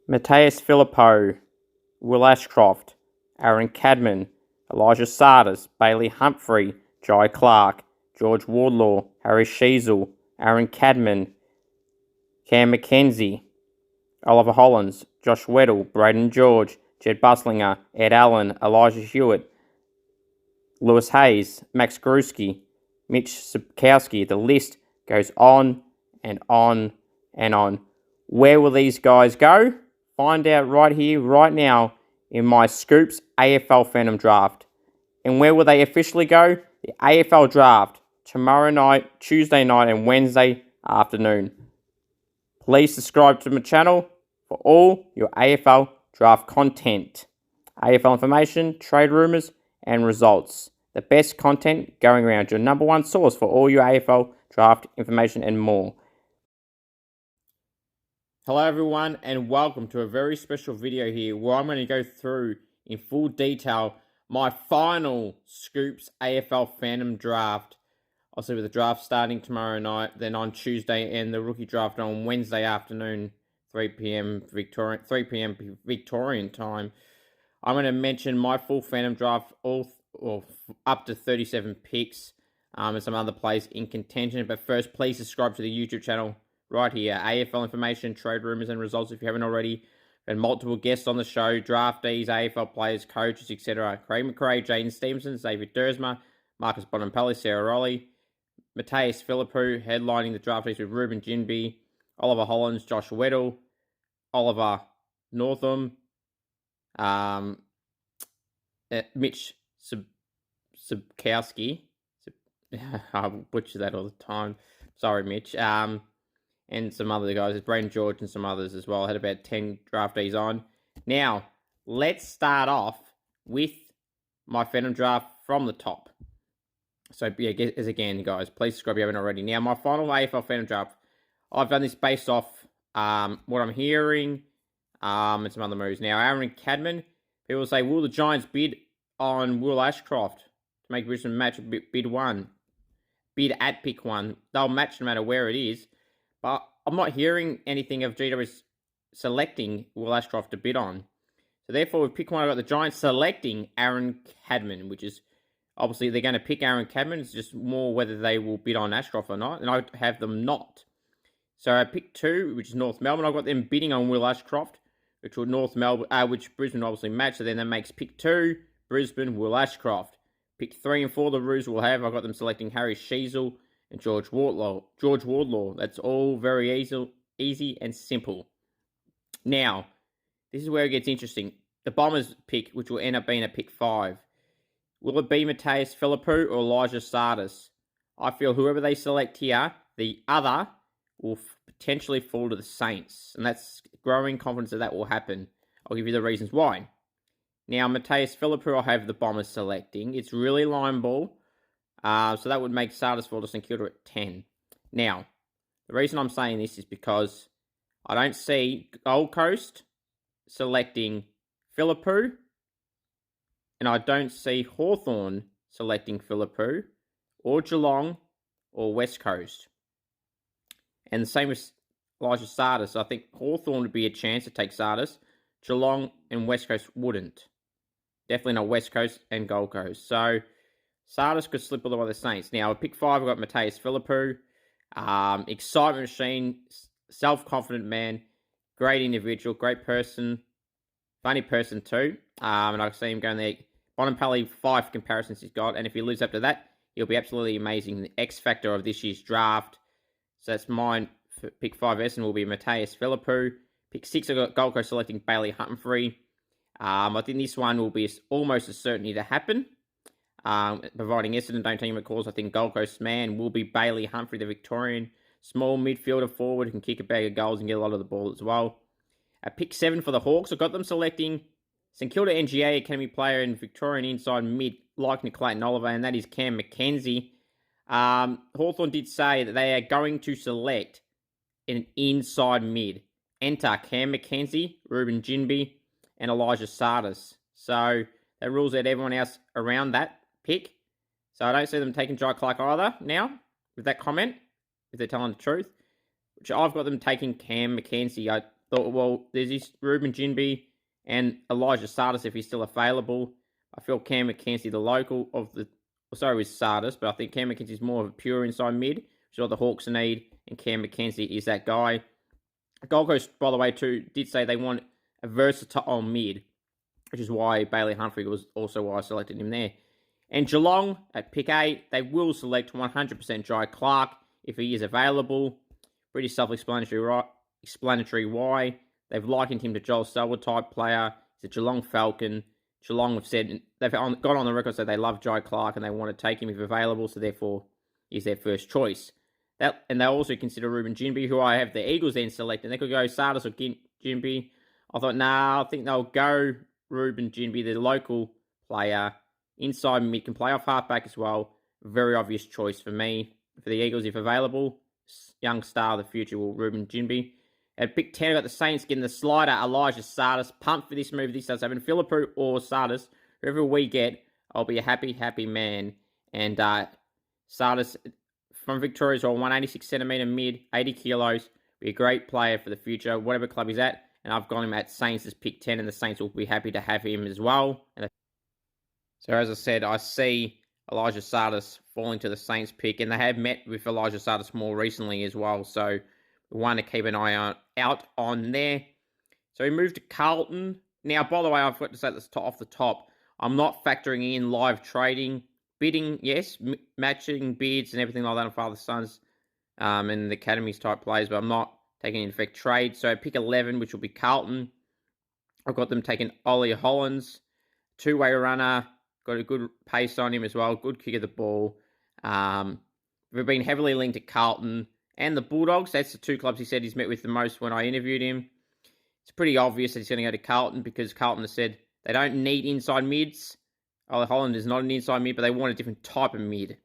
Matthias Filippo, Will Ashcroft, Aaron Cadman, Elijah Sardis, Bailey Humphrey, Jai Clark, George Wardlaw, Harry Sheasel, Aaron Cadman, Cam McKenzie, Oliver Hollins, Josh Weddle, Braden George, Jed Buslinger, Ed Allen, Elijah Hewitt, Lewis Hayes, Max Gruski, Mitch Sapkowski. The list goes on and on and on. Where will these guys go? Find out right here, right now, in my Scoops AFL Phantom Draft. And where will they officially go? The AFL Draft, tomorrow night, Tuesday night, and Wednesday afternoon. Please subscribe to my channel for all your AFL draft content. AFL information, trade rumours, and results. The best content going around. Your number one source for all your AFL draft information and more. Hello everyone, and welcome to a very special video here where I'm going to go through in full detail my final Scoops AFL Phantom Draft. Obviously with the draft starting tomorrow night, then on Tuesday, and the rookie draft on Wednesday afternoon, 3 p.m. Victorian time. I'm going to mention my full Phantom Draft, up to 37 picks, and some other players in contention. But first, please subscribe to the YouTube channel right here. AFL information, trade rumours and results if you haven't already. And multiple guests on the show, draftees, AFL players, coaches, etc. Craig McRae, Jaden Stevenson, Xavier Dersma, Marcus Bonampelli, Sarah Rowley, Matthias Philippou, headlining the draftees with Ruben Ginbey, Oliver Hollins, Josh Weddle, Oliver Northam, Mitch Sapkowski. I butcher that all the time. Sorry, Mitch. And some other guys. There's Braden George and some others as well. I had about 10 draftees on. Now, let's start off with my Phantom Draft from the top. So, yeah, as again, guys, please subscribe if you haven't already. Now, my final AFL Phantom Draft, I've done this based off what I'm hearing and some other moves. Now, Aaron Cadman, people say, will the Giants bid on Will Ashcroft to make Brisbane match bid at pick 1? They'll match no matter where it is. But I'm not hearing anything of GWS selecting Will Ashcroft to bid on. So therefore, with pick 1, I've got the Giants selecting Aaron Cadman, which is obviously they're going to pick Aaron Cadman. It's just more whether they will bid on Ashcroft or not. And I have them not. So I pick 2, which is North Melbourne. I've got them bidding on Will Ashcroft, which Brisbane obviously match. So then that makes pick 2, Brisbane, Will Ashcroft. Pick 3 and 4, the Roos will have. I've got them selecting Harry Sheasel and George Wardlaw. That's all very easy and simple. Now, this is where it gets interesting. The Bombers pick, which will end up being at pick 5. Will it be Matthias Philippou or Elijah Sardis? I feel whoever they select here, the other will potentially fall to the Saints. And that's growing confidence that will happen. I'll give you the reasons why. Now, Matthias Philippou, I have the Bombers selecting. It's really line ball. So that would make Sardis fall to St Kilda at 10. Now, the reason I'm saying this is because I don't see Gold Coast selecting Philippou, and I don't see Hawthorn selecting Philippou, or Geelong, or West Coast. And the same with Elijah Sardis. I think Hawthorn would be a chance to take Sardis. Geelong and West Coast wouldn't. Definitely not West Coast and Gold Coast. So Sardis could slip all the way to the Saints. Now, at pick 5, I've got Matthias Philippou. Excitement machine, self-confident man, great individual, great person, funny person too. And I see him going there. Bonampelli, 5 comparisons he's got. And if he lives up to that, he'll be absolutely amazing. The X factor of this year's draft. So that's mine for pick 5. Essendon will be Matthias Philippou. Pick 6, I've got Gold Coast selecting Bailey Humphrey. I think this one will be almost a certainty to happen. Providing Essendon don't take him at calls, I think Gold Coast man will be Bailey Humphrey, the Victorian. Small midfielder forward, can kick a bag of goals and get a lot of the ball as well. At pick 7 for the Hawks, I've got them selecting St Kilda NGA Academy player and Victorian inside mid, like Clayton Oliver, and that is Cam McKenzie. Hawthorn did say that they are going to select an inside mid. Enter Cam McKenzie, Ruben Ginbey, and Elijah Sardis. So that rules out everyone else around that pick. So I don't see them taking Jai Clark either now, with that comment, if they're telling the truth. Which I've got them taking Cam McKenzie. thought, well, there's this Ruben Ginbey and Elijah Sardis if he's still available. I feel Cam McKenzie, the local of the, with Sardis, but I think Cam McKenzie is more of a pure inside mid, which is what the Hawks need, and Cam McKenzie is that guy. Gold Coast, by the way, too, did say they want a versatile mid, which is why Bailey Humphrey was also why I selected him there. And Geelong at pick 8, they will select 100% Jai Clark if he is available. Pretty self-explanatory why. They've likened him to Joel Selwood type player. He's a Geelong Falcon. Geelong have said, they've got on the record, said they love Jai Clark and they want to take him if available, so therefore he's their first choice. And they also consider Ruben Ginbey, who I have the Eagles then select, and they could go Sardis or Ginbey. I thought, I think they'll go Ruben Ginbey, the local player. Inside mid, can play off halfback as well. Very obvious choice for me. For the Eagles, if available, young star of the future will Ruben Ginbey. At pick 10, I got the Saints getting the slider, Elijah Sardis. Pumped for this move. This does happen. Philippou or Sardis, whoever we get, I'll be a happy, happy man. And Sardis from Victoria is all 186 centimetre mid, 80 kilos. Be a great player for the future, whatever club he's at. And I've got him at Saints as pick 10, and the Saints will be happy to have him as well. So as I said, I see Elijah Sardis falling to the Saints pick, and they have met with Elijah Sardis more recently as well. So we want to keep an eye out on there. So we move to Carlton. Now, by the way, I've got to say this off the top. I'm not factoring in live trading. Bidding, yes, matching bids and everything like that on Father Sons and the Academies type plays, but I'm not taking into effect trade. So pick 11, which will be Carlton. I've got them taking Ollie Hollins, two-way runner, got a good pace on him as well, good kick of the ball. We've been heavily linked to Carlton and the Bulldogs. That's the two clubs he said he's met with the most when I interviewed him. It's pretty obvious that he's going to go to Carlton because Carlton has said they don't need inside mids. Ollie Holland is not an inside mid, but they want a different type of mid.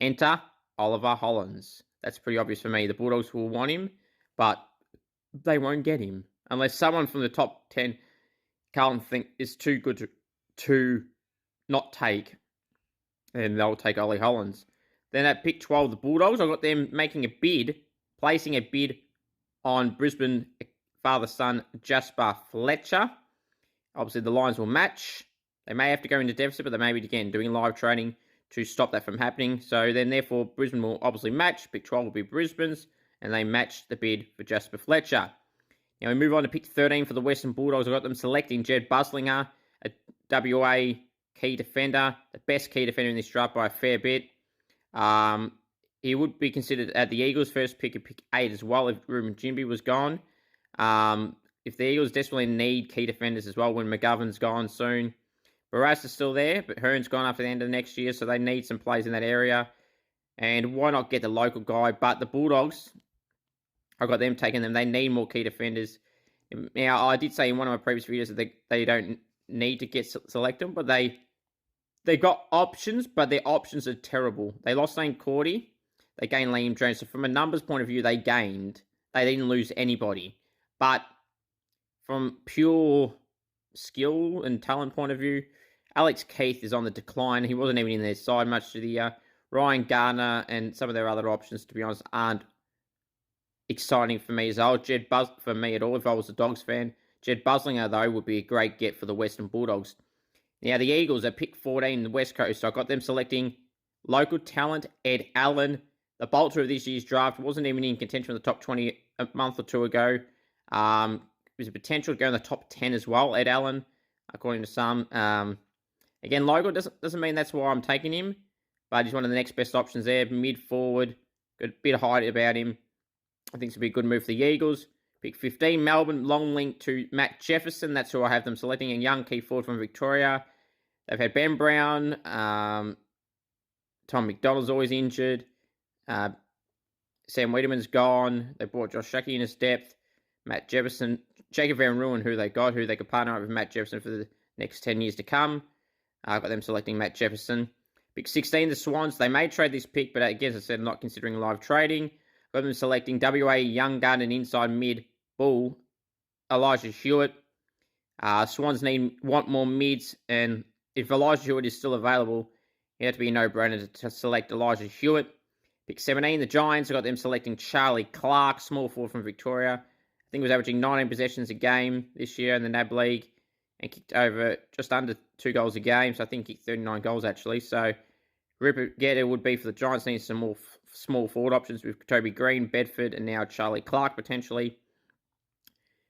Enter Oliver Hollins. That's pretty obvious for me. The Bulldogs will want him, but they won't get him. Unless someone from the top 10 Carlton think is too good to not take, then they'll take Ollie Hollins. Then at pick 12, the Bulldogs, I've got them making a bid, placing a bid on Brisbane father-son Jasper Fletcher. Obviously, the Lions will match. They may have to go into deficit, but they may be, again, doing live trading to stop that from happening. So then, therefore, Brisbane will obviously match. Pick 12 will be Brisbane's, and they match the bid for Jasper Fletcher. Now we move on to pick 13 for the Western Bulldogs. I've got them selecting Jed Buslinger, a WA key defender, the best key defender in this draft by a fair bit. He would be considered at the Eagles' first pick at pick 8 as well if Ruben Ginbey was gone. If the Eagles desperately need key defenders as well when McGovern's gone soon. Barras is still there, but Hearn's gone after the end of next year, so they need some plays in that area. And why not get the local guy? But the Bulldogs, I've got them taking them. They need more key defenders. Now, I did say in one of my previous videos that they don't need to select them, but they got options, but their options are terrible. They lost Lane Cordy. They gained Liam Jones. So from a numbers point of view, they gained. They didn't lose anybody. But from pure skill and talent point of view, Alex Keith is on the decline. He wasn't even in their side much of the year. Ryan Gardner and some of their other options, to be honest, aren't exciting for me as well. For me at all, if I was a Dogs fan. Jed Buslinger, though, would be a great get for the Western Bulldogs. Now, the Eagles are pick 14 in the West Coast. So I got them selecting local talent Ed Allen. The bolter of this year's draft wasn't even in contention for the top 20 a month or two ago. There's a potential to go in the top 10 as well, Ed Allen, according to some. Again, local doesn't mean that's why I'm taking him, but he's one of the next best options there. Mid-forward, got a bit of height about him. I think this would be a good move for the Eagles. Pick 15, Melbourne, long link to Matt Jefferson. That's who I have them selecting, a young key forward from Victoria. They've had Ben Brown. Tom McDonald's always injured. Sam Wiedemann's gone. They brought Josh Shuckey in his depth. Matt Jefferson. Jacob Van Ruin, who they could partner up with Matt Jefferson for the next 10 years to come. I've got them selecting Matt Jefferson. Pick 16, the Swans. They may trade this pick, but again, as I said, not considering live trading. Got them selecting WA young gun and inside mid bull, Elijah Hewitt. Swans want more mids, and if Elijah Hewitt is still available, it have to be a no-brainer to select Elijah Hewitt. Pick 17, the Giants. I got them selecting Charlie Clark, small forward from Victoria. I think he was averaging 19 possessions a game this year in the NAB League and kicked over just under 2 goals a game. So I think he kicked 39 goals actually. So Rupert Getter would be for the Giants. Need some more small forward options with Toby Green, Bedford, and now Charlie Clark potentially.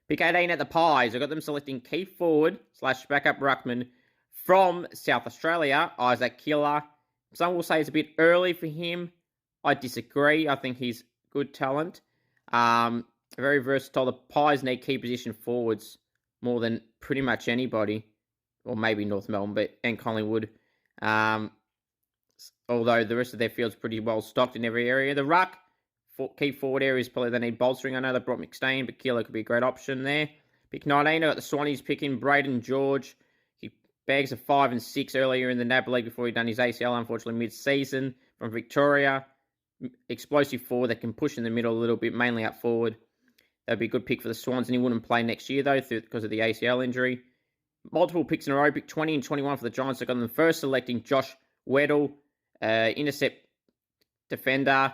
Pick 18 at the Pies. I got them selecting key forward / backup ruckman from South Australia, Isaac Killer. Some will say it's a bit early for him. I disagree. I think he's good talent. Very versatile. The Pies need key position forwards more than pretty much anybody, or maybe North Melbourne and Collingwood. Although the rest of their field's pretty well stocked in every area. The ruck, key forward areas, probably they need bolstering. I know they brought McStain, but Keeler could be a great option there. Pick 19, I got the Swannies picking Braden George. He bags a 5 and 6 earlier in the NAB League before he done his ACL, unfortunately, mid-season from Victoria. Explosive forward that can push in the middle a little bit, mainly up forward. That'd be a good pick for the Swans, and he wouldn't play next year, though, because of the ACL injury. Multiple picks in a row, pick 20 and 21 for the Giants. I got them first selecting Josh Weddle, intercept defender,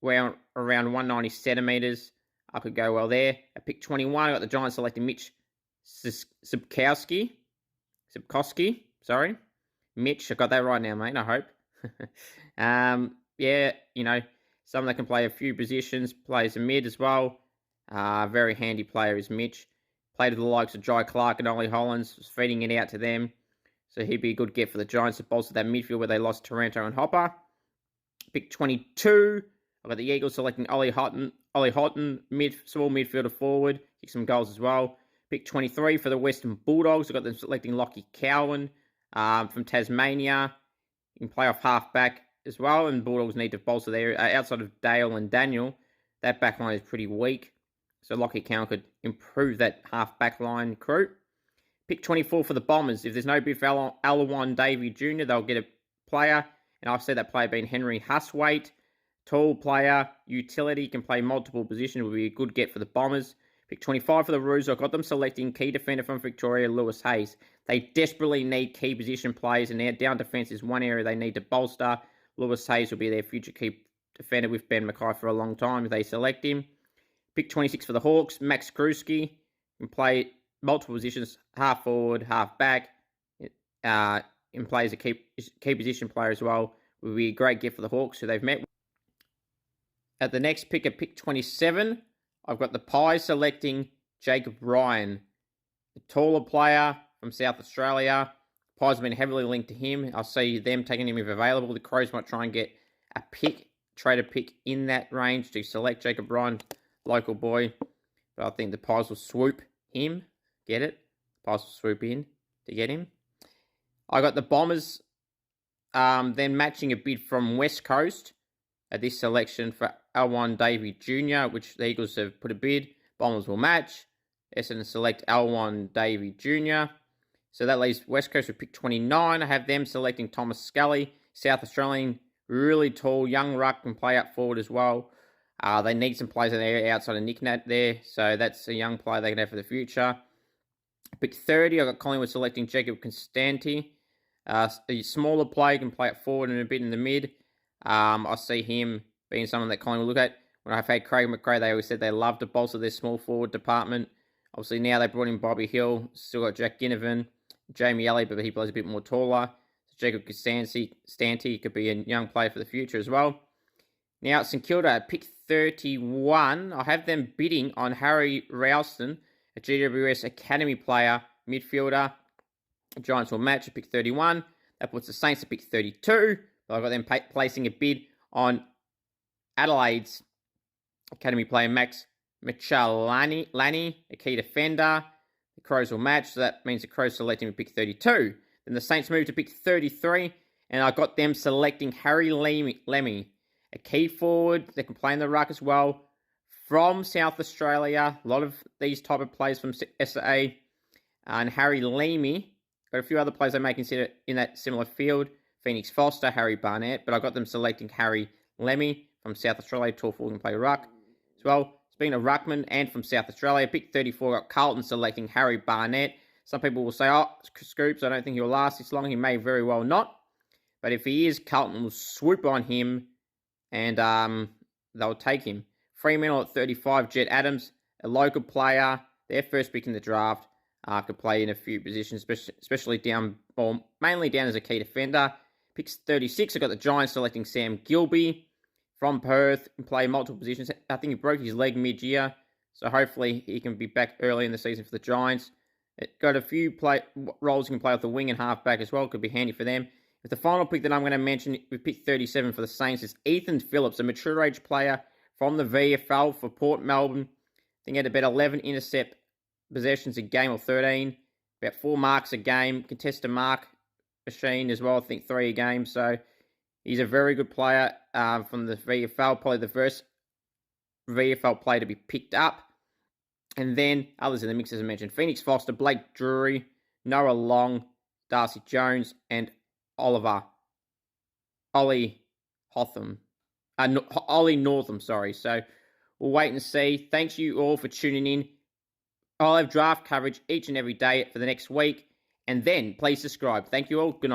around 190 centimetres. I could go well there. At pick 21, I got the Giants selecting Mitch Subkowski. Mitch, I got that right now, mate, I hope. Yeah, you know, someone that can play a few positions, plays a mid as well. Very handy player is Mitch. Played with the likes of Jai Clark and Ollie Hollands, was feeding it out to them. So he'd be a good get for the Giants to bolster that midfield where they lost Taranto and Hopper. Pick 22, I've got the Eagles selecting Ollie Houghton, small midfielder forward. Kick some goals as well. Pick 23 for the Western Bulldogs, I've got them selecting Lockie Cowan from Tasmania. You can play off half-back as well, and Bulldogs need to bolster there. Outside of Dale and Daniel, that back line is pretty weak. So Lockie Cowan could improve that half-back line crew. Pick 24 for the Bombers. If there's no Biff Alawan Davey Jr., they'll get a player. And I've said that player being Henry Huswaite. Tall player, utility, can play multiple positions. Will be a good get for the Bombers. Pick 25 for the Roos. I've got them selecting key defender from Victoria, Lewis Hayes. They desperately need key position players, and their down defence is one area they need to bolster. Lewis Hayes will be their future key defender with Ben Mackay for a long time if they select him. Pick 26 for the Hawks, Max Kruski. Can play multiple positions, half forward, half back. And plays a key position player as well. Will be a great gift for the Hawks who they've met. At the next pick, at pick 27, I've got the Pies selecting Jacob Ryan, a taller player from South Australia. Pies have been heavily linked to him. I'll see them taking him if available. The Crows might try and get a pick, trade a pick in that range to select Jacob Ryan, local boy. But I think the Pies will swoop him. Get it? Pies will swoop in to get him. I got the Bombers then matching a bid from West Coast at this selection for L1 Davey Jr., which the Eagles have put a bid. Bombers will match. Essendon select L1 Davey Jr. So that leaves West Coast with pick 29. I have them selecting Thomas Scully, South Australian, really tall, young ruck, can play up forward as well. They need some players in there outside of Nick Nat there, so that's a young player they can have for the future. Pick 30, I got Collingwood selecting Jacob Constanti. A smaller player, can play it forward and a bit in the mid. I see him being someone that Collingwood look at. When I've had Craig McRae, they always said they love to bolster their small forward department. Obviously now they brought in Bobby Hill, still got Jack Ginnivan, Jamie Elliott, but he plays a bit more taller. So Jacob Constanti could be a young player for the future as well. Now St Kilda at pick 31, I have them bidding on Harry Ralston, a GWS Academy player, midfielder. The Giants will match at pick 31. That puts the Saints at pick 32. But I've got them placing a bid on Adelaide's Academy player Max Michalani, a key defender. The Crows will match, so that means the Crows selecting at pick 32. Then the Saints move to pick 33, and I got them selecting Harry Lemmy, a key forward that can play in the ruck as well, from South Australia. A lot of these type of players from SA. And Harry Lemmy, got a few other players I may consider in that similar field. Phoenix Foster, Harry Barnett, but I got them selecting Harry Lemmy from South Australia, tall forward, can play ruck as well. Speaking of ruckman and from South Australia, pick 34, got Carlton selecting Harry Barnett. Some people will say, oh, Scoops, I don't think he'll last this long. He may very well not. But if he is, Carlton will swoop on him and they'll take him. Fremantle at 35, Jet Adams, a local player, their first pick in the draft, could play in a few positions, especially down, or mainly down as a key defender. Picks 36, I got the Giants selecting Sam Gilbey from Perth, can play multiple positions. I think he broke his leg mid-year, so hopefully he can be back early in the season for the Giants. It got a few roles he can play off the wing and halfback as well, could be handy for them. But the final pick that I'm going to mention, with pick 37 for the Saints, is Ethan Phillips, a mature age player from the VFL for Port Melbourne. I think he had about 11 intercept possessions a game, or 13, about 4 marks a game, contested mark machine as well, I think 3 a game. So he's a very good player from the VFL, probably the first VFL player to be picked up. And then others in the mix, as I mentioned, Phoenix Foster, Blake Drury, Noah Long, Darcy Jones, and Ollie Northam, sorry. So we'll wait and see. Thanks you all for tuning in. I'll have draft coverage each and every day for the next week. And then please subscribe. Thank you all. Good night.